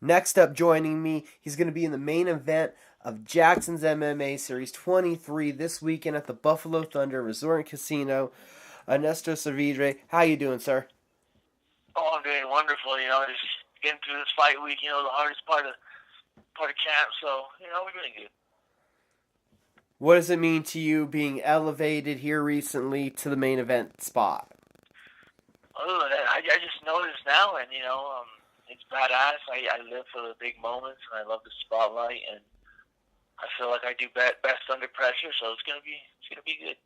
Next up, joining me, he's going to be in the main event of Jackson's MMA Series 23 this weekend at the Buffalo Thunder Resort and Casino. Ernesto Salvidez, how you doing, sir? Oh, I'm doing wonderful. Just getting through this fight week. The hardest part of camp. So we're doing good. What does it mean to you being elevated here recently to the main event spot? Other than that, I just noticed now, and it's badass. I live for the big moments, and I love the spotlight, and I feel like I do best under pressure. So it's gonna be good.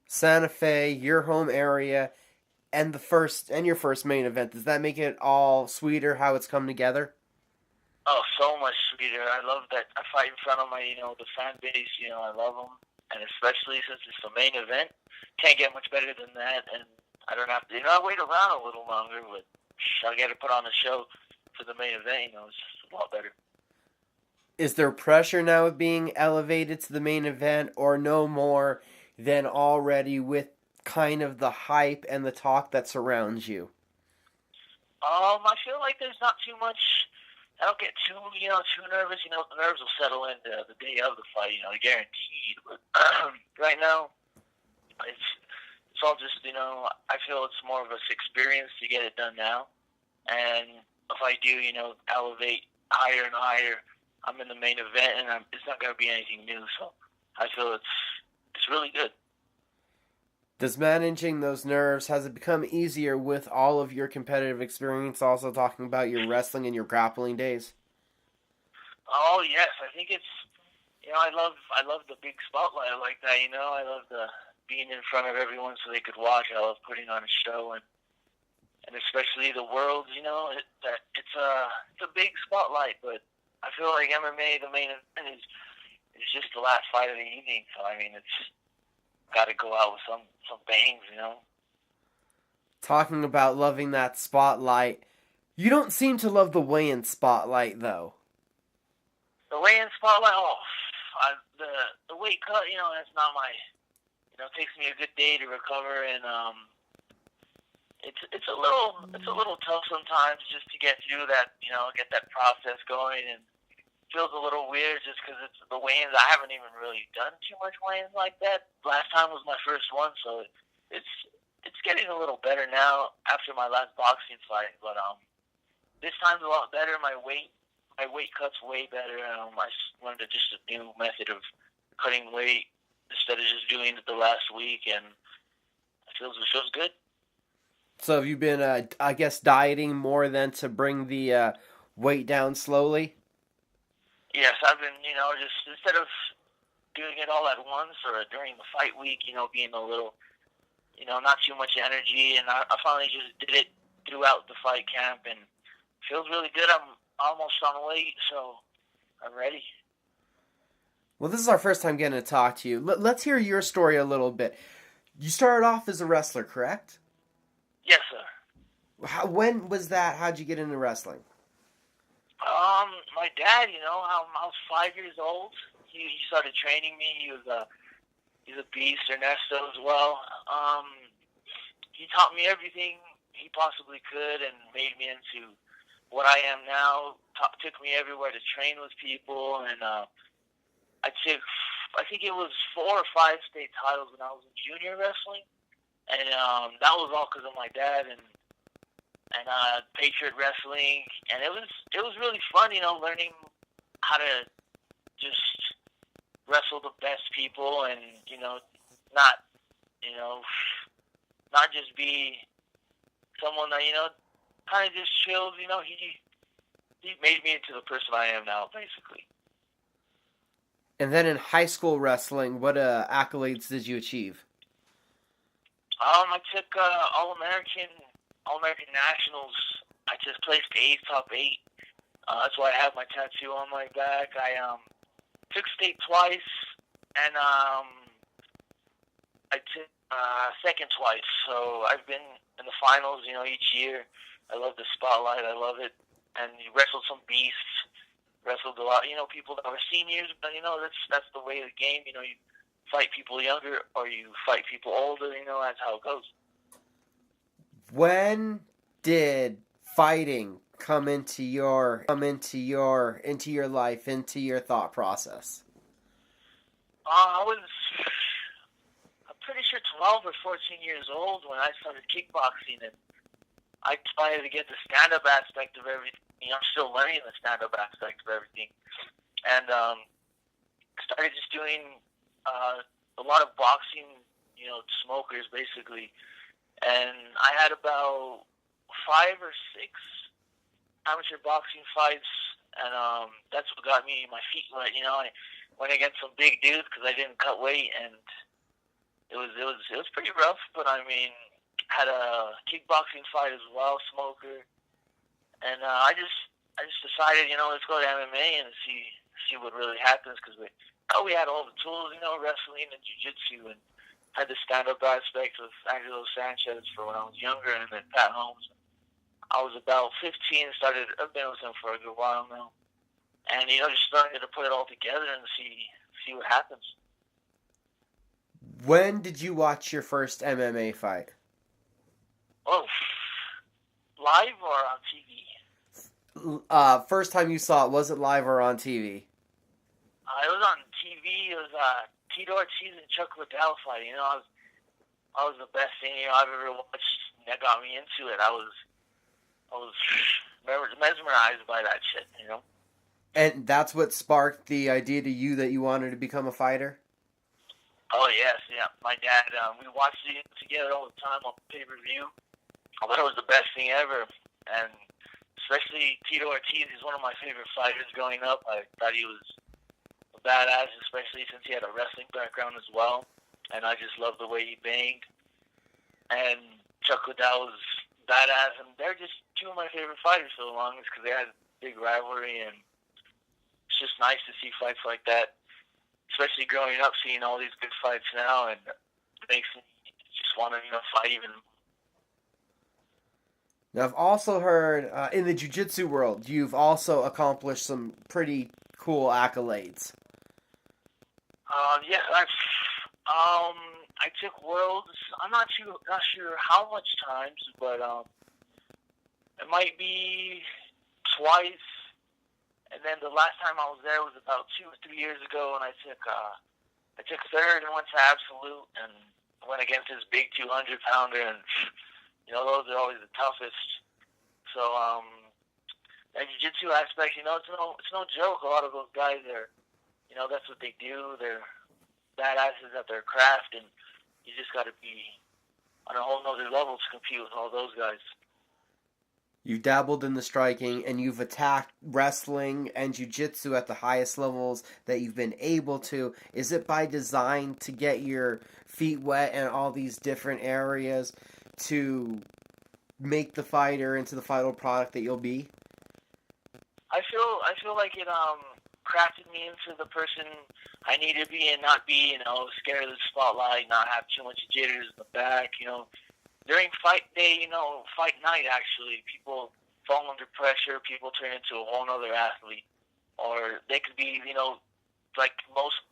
Santa Fe, your home area, and your first main event. Does that make it all sweeter how it's come together? Oh, so much sweeter. I love that I fight in front of my, the fan base. I love them, and especially since it's the main event, can't get much better than that. And I don't have to, I wait around a little longer, but I got to put on a show for the main event. It's just a lot better. Is there pressure now of being elevated to the main event, or no more than already with kind of the hype and the talk that surrounds you? I feel like there's not too much. I don't get too nervous. The nerves will settle in the day of the fight. Guaranteed. But right now, it's all just. I feel it's more of an experience to get it done now, and if I do, elevate higher and higher, I'm in the main event, and it's not going to be anything new. So I feel it's really good. Does managing those nerves, has it become easier with all of your competitive experience, also talking about your wrestling and your grappling days? Oh yes, I think it's. I love the big spotlight. I like that. I love the being in front of everyone so they could watch. I love putting on a show, and especially the world. It's a big spotlight, but I feel like MMA, the main event, is just the last fight of the evening. So it's got to go out with some bangs. Talking about loving that spotlight, you don't seem to love the weigh-in spotlight, though. The weigh-in spotlight, the weight cut, that's not my. It takes me a good day to recover, and it's a little tough sometimes just to get through that, get that process going, and it feels a little weird just because it's the weigh-ins. I haven't even really done too much weigh-ins like that. Last time was my first one, so it's getting a little better now after my last boxing fight, but this time's a lot better. My weight cut's way better. I learned just a new method of cutting weight instead of just doing it the last week, and it feels good. So have you been, I guess, dieting more than to bring the weight down slowly? Yes, I've been, just instead of doing it all at once or during the fight week, being a little, not too much energy, and I finally just did it throughout the fight camp, and it feels really good. I'm almost on weight, so I'm ready. Well, this is our first time getting to talk to you. Let's hear your story a little bit. You started off as a wrestler, correct? Yes, sir. When was that? How'd you get into wrestling? My dad, I was 5 years old. He started training me. He's a beast, Ernesto as well. He taught me everything he possibly could and made me into what I am now. Took me everywhere to train with people, and I think it was 4 or 5 state titles when I was in junior wrestling, and that was all because of my dad and Patriot Wrestling, and it was really fun, learning how to just wrestle the best people, and not not just be someone that kind of just chills. He made me into the person I am now, basically. And then in high school wrestling, what accolades did you achieve? I took All-American Nationals. I just placed 8th, top 8. That's why I have my tattoo on my back. I took state twice, and I took second twice. So I've been in the finals, each year. I love the spotlight. I love it. And you wrestled some beasts. Wrestled a lot, people that were seniors. But that's the way of the game. You fight people younger or you fight people older. That's how it goes. When did fighting come into your life, into your thought process? I was, I'm pretty sure 12 or 14 years old when I started kickboxing, and I tried to get the stand-up aspect of everything. I'm still learning the stand-up aspect of everything. And started just doing a lot of boxing, smokers basically. And I had about 5 or 6 amateur boxing fights, and that's what got me my feet wet. I went against some big dudes because I didn't cut weight, and it was pretty rough. But I mean, had a kickboxing fight as well, smoker, and I just decided, let's go to MMA and see what really happens, because we had all the tools, wrestling and jiu-jitsu, and had the stand-up aspect with Angelo Sanchez for when I was younger, and then Pat Holmes. I was about 15, I've been with him for a good while now, and just started to put it all together and see what happens. When did you watch your first MMA fight? Oh, live or on TV? First time you saw it, was it live or on TV? It was on TV. It was Tito Ortiz and Chuck Liddell fight. I was the best thing I've ever watched. That got me into it. I was mesmerized by that shit. And that's what sparked the idea to you that you wanted to become a fighter? Oh yes, yeah. My dad, we watched it together all the time on pay-per-view. I thought it was the best thing ever, and especially Tito Ortiz. He's one of my favorite fighters growing up. I thought he was badass, especially since he had a wrestling background as well, and I just loved the way he banged. And Chuck Liddell was badass, and they're just two of my favorite fighters for the longest because they had a big rivalry, and it's just nice to see fights like that, especially growing up, seeing all these good fights now, and it makes me just want to fight even. Now, I've also heard in the jiu-jitsu world, you've also accomplished some pretty cool accolades. Yeah, I took worlds. I'm not sure how much times, but it might be twice. And then the last time I was there was about 2 or 3 years ago, and I took third and went to absolute, and went against this big 200-pounder, and those are always the toughest. So that jiu-jitsu aspect, it's no joke. A lot of those guys are. That's what they do. They're badasses at their craft, and you just got to be on a whole nother level to compete with all those guys. You've dabbled in the striking, and you've attacked wrestling and jiu-jitsu at the highest levels that you've been able to. Is it by design to get your feet wet in all these different areas to make the fighter into the final product that you'll be? I feel like it crafted me into the person I need to be, and not be, scared of the spotlight, not have too much jitters in the back, During fight day, fight night, actually, people fall under pressure, people turn into a whole other athlete. Or they could be, like most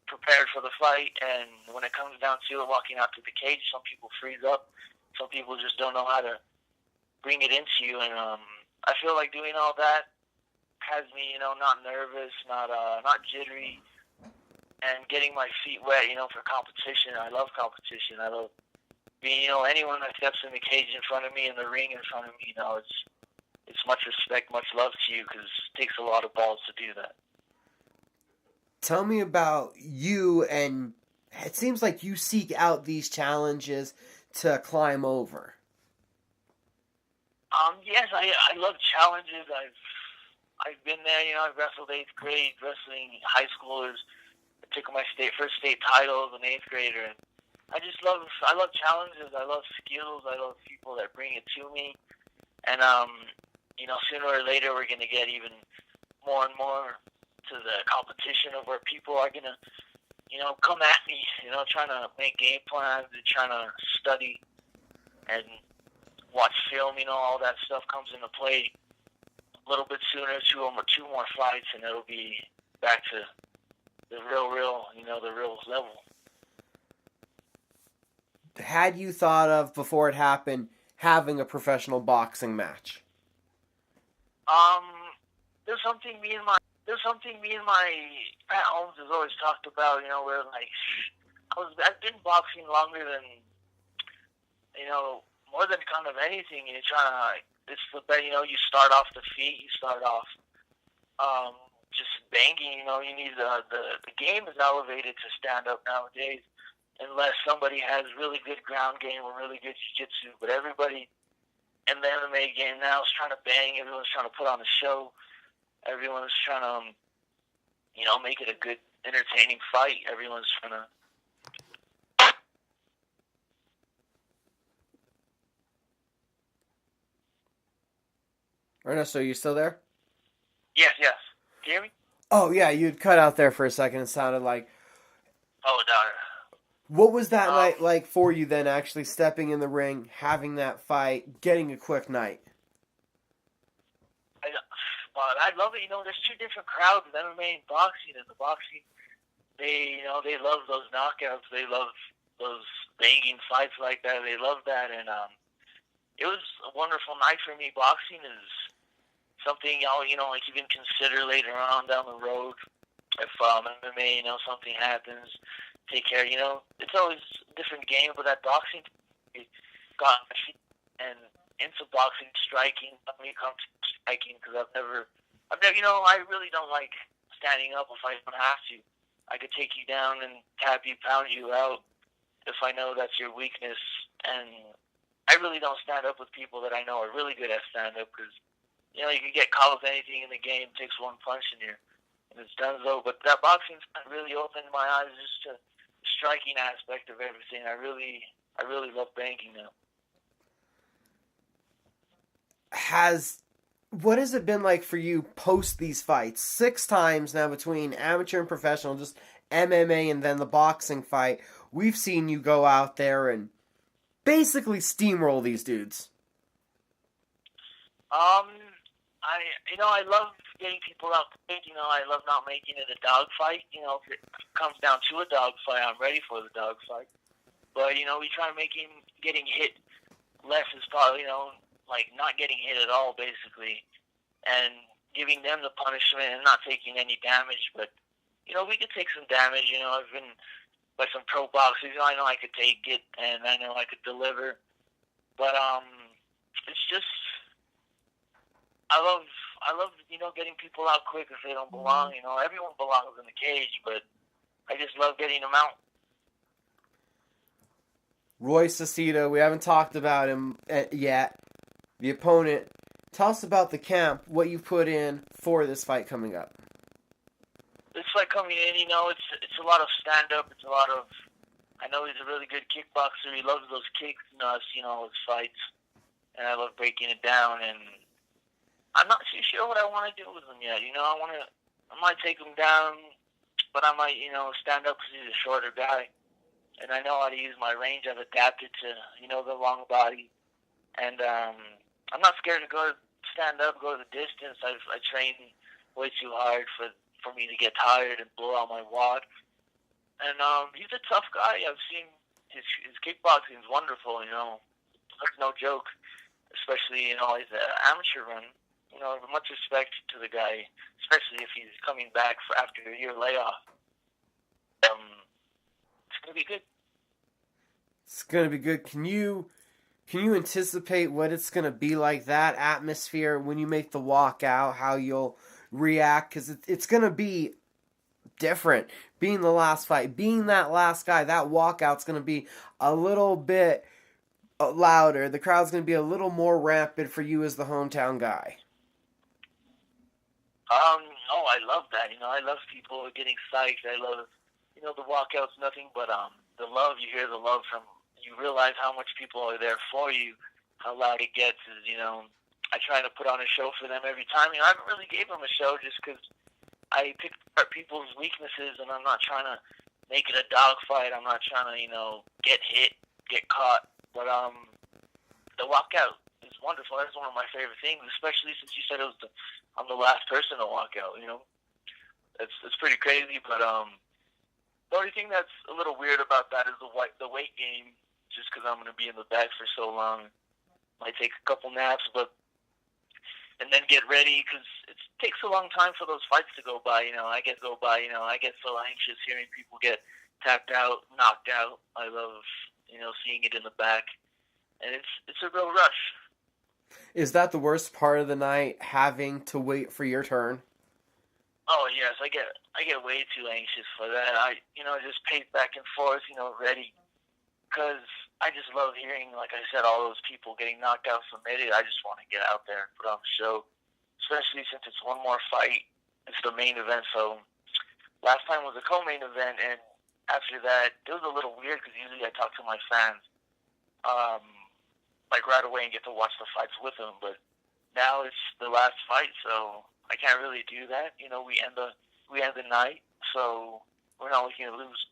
prepared for the fight, and when it comes down to it, walking out to the cage, some people freeze up, some people just don't know how to bring it into you, and I feel like doing all that has me, not nervous, not jittery, and getting my feet wet, for competition. I love competition. I love being, anyone that steps in the cage in front of me, in the ring in front of me, it's much respect, much love to you, because it takes a lot of balls to do that. Tell me about you, and it seems like you seek out these challenges to climb over. Yes, I love challenges. I've been there. I've wrestled 8th grade, wrestling high schoolers. I took my first state title as an 8th grader. And I love challenges. I love skills. I love people that bring it to me. And sooner or later we're gonna get even more and more to the competition of where people are gonna, come at me. Trying to make game plans and trying to study and watch film. All that stuff comes into play a little bit sooner. Two more fights, and it'll be back to the real, the real level. Had you thought of, before it happened, having a professional boxing match? Um, there's something me and my Pat Holmes has always talked about. Where like I've been boxing longer than more than kind of anything. You're trying to it's the bet. You start off the feet. You start off just banging. You need the game is elevated to stand up nowadays, unless somebody has really good ground game or really good jiu-jitsu. But everybody in the MMA game now is trying to bang. Everyone's trying to put on a show. Everyone's trying to, make it a good, entertaining fight. Everyone's trying to. Ernesto, are you still there? Yes, yes. Can you hear me? Oh yeah, you'd cut out there for a second. It sounded like. Oh, no. What was that night like for you then? Actually stepping in the ring, having that fight, getting a quick night. I love it. There's two different crowds of MMA and boxing. And the boxing, they love those knockouts. They love those banging fights like that. They love that, and it was a wonderful night for me. Boxing is something like you can consider later on down the road if MMA, something happens. Take care. It's always a different game, but that boxing got me and into boxing striking. Let me come to striking because I've never. I really don't like standing up if I don't have to. I could take you down and tap you, pound you out if I know that's your weakness. And I really don't stand up with people that I know are really good at stand up because you can get caught with anything in the game. It takes one punch and it's done so. But that boxing's really opened my eyes just to the striking aspect of everything. I really love banking now. What has it been like for you post these fights? 6 times now between amateur and professional, just MMA and then the boxing fight. We've seen you go out there and basically steamroll these dudes. I love getting people out quick. I love not making it a dogfight. If it comes down to a dogfight, I'm ready for the dogfight. But we try to make him getting hit less is probably like not getting hit at all, basically, and giving them the punishment and not taking any damage. But we could take some damage. I've been by some pro boxers. I know I could take it, and I know I could deliver. But it's just I love getting people out quick if they don't belong. Everyone belongs in the cage, but I just love getting them out. Roy Cicito, we haven't talked about him yet. The opponent. Tell us about the camp, what you put in for this fight coming up. This fight coming in, it's a lot of stand-up. It's a lot of. I know he's a really good kickboxer. He loves those kicks and his fights, and I love breaking it down. And I'm not too sure what I want to do with him yet. I might take him down, but I might, stand up because he's a shorter guy, and I know how to use my range. I've adapted to, the long body, and I'm not scared to stand up, go the distance. I train way too hard for me to get tired and blow out my wad. And he's a tough guy. I've seen his kickboxing is wonderful. That's no joke. Especially he's an amateur run. Much respect to the guy, especially if he's coming back after a year layoff. It's gonna be good. It's gonna be good. Can you anticipate what it's gonna be like, that atmosphere when you make the walk out? How you'll react? Because it's gonna be different. Being the last fight, being that last guy, that walkout's gonna be a little bit louder. The crowd's gonna be a little more rampant for you as the hometown guy. I love that. I love people getting psyched. I love, the walkout's nothing but the love. You hear the love from. You realize how much people are there for you. How loud it gets is, I try to put on a show for them every time. I haven't really gave them a show just because I pick apart people's weaknesses, and I'm not trying to make it a dogfight. I'm not trying to, get hit, get caught. But the walkout is wonderful. That's one of my favorite things, especially since you said I'm the last person to walk out. It's pretty crazy. But the only thing that's a little weird about that is the weight game. Just because I'm going to be in the back for so long, might take a couple naps. But and then get ready, because it takes a long time for those fights to go by. I get so anxious hearing people get tapped out, knocked out. I love, seeing it in the back, and it's a real rush. Is that the worst part of the night, having to wait for your turn? Oh yes, I get way too anxious for that. I just pace back and forth, ready, because I just love hearing, like I said, all those people getting knocked out, submitted. I just want to get out there and put on the show, especially since it's one more fight. It's the main event, so last time was a co-main event, and after that, it was a little weird because usually I talk to my fans, like right away and get to watch the fights with them, but now it's the last fight, so I can't really do that. We end the night, so we're not looking to lose.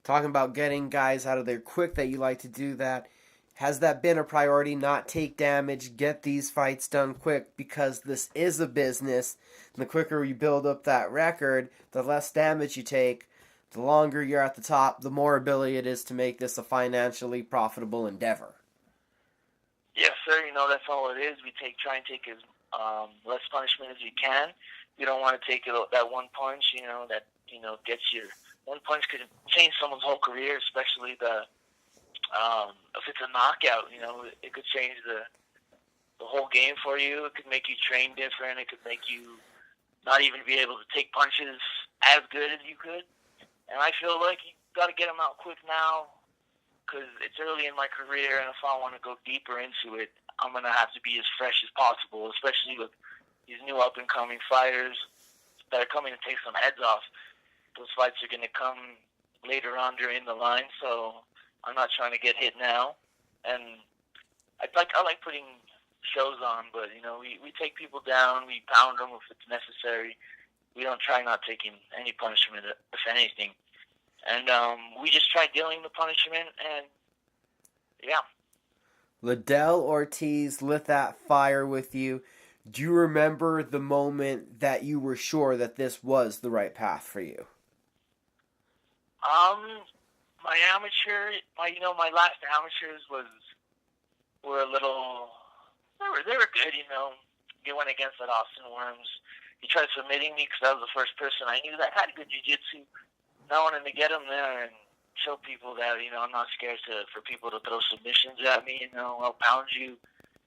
Talking about getting guys out of there quick, that you like to do that. Has that been a priority? Not take damage, get these fights done quick, because this is a business. And the quicker you build up that record, the less damage you take, the longer you're at the top, the more ability it is to make this a financially profitable endeavor. Yes, sir. That's all it is. We try and take as less punishment as we can. You don't want to take that one punch, that gets your one punch could change someone's whole career, especially if it's a knockout. It could change the whole game for you. It could make you train different. It could make you not even be able to take punches as good as you could. And I feel like you got to get them out quick now, because it's early in my career, and if I want to go deeper into it, I'm going to have to be as fresh as possible, especially with these new up-and-coming fighters that are coming to take some heads off. Those fights are going to come later on during the line, so I'm not trying to get hit now. And I like putting shows on, but, we take people down, we pound them if it's necessary. We don't try not taking any punishment, if anything. And we just try dealing the punishment, and yeah. Liddell Ortiz lit that fire with you. Do you remember the moment that you were sure that this was the right path for you? My last amateurs were a little, they were good, They went against that Austin Worms. He tried submitting me because I was the first person I knew that had good jiu-jitsu. And I wanted to get him there and show people that, I'm not scared for people to throw submissions at me. I'll pound you.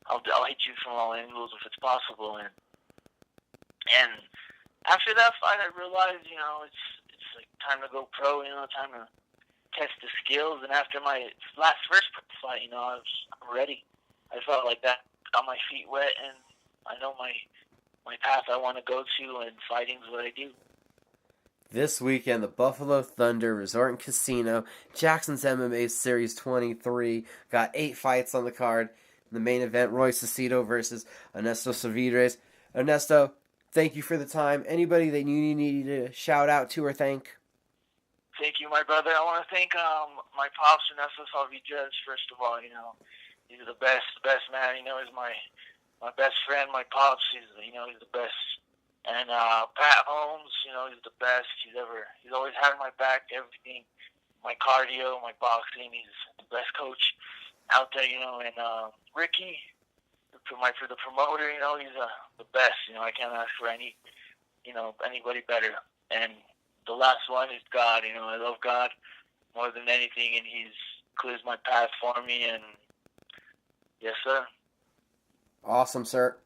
I'll hit you from all angles if it's possible. And after that fight, I realized, it's like time to go pro. Time to test the skills. And after my first fight, I'm ready. I felt like that, got my feet wet, and I know my path I want to go to, and fighting's what I do. This weekend, the Buffalo Thunder Resort and Casino, Jackson's MMA Series 23, got 8 fights on the card. In the main event, Roy Cicito versus Ernesto Salvidez. Ernesto, thank you for the time. Anybody that you need to shout out to or thank? Thank you, my brother. I want to thank my pops, Ernesto Salvidez, first of all. He's the best man. He's my best friend, my pops. He's the best. And Pat Holmes, he's the best. He's always had my back, everything. My cardio, my boxing. He's the best coach out there, And Ricky, for the promoter, he's the best. I can't ask for anybody better. And the last one is God. I love God more than anything, and He's clears my path for me. And yes, sir. Awesome, sir.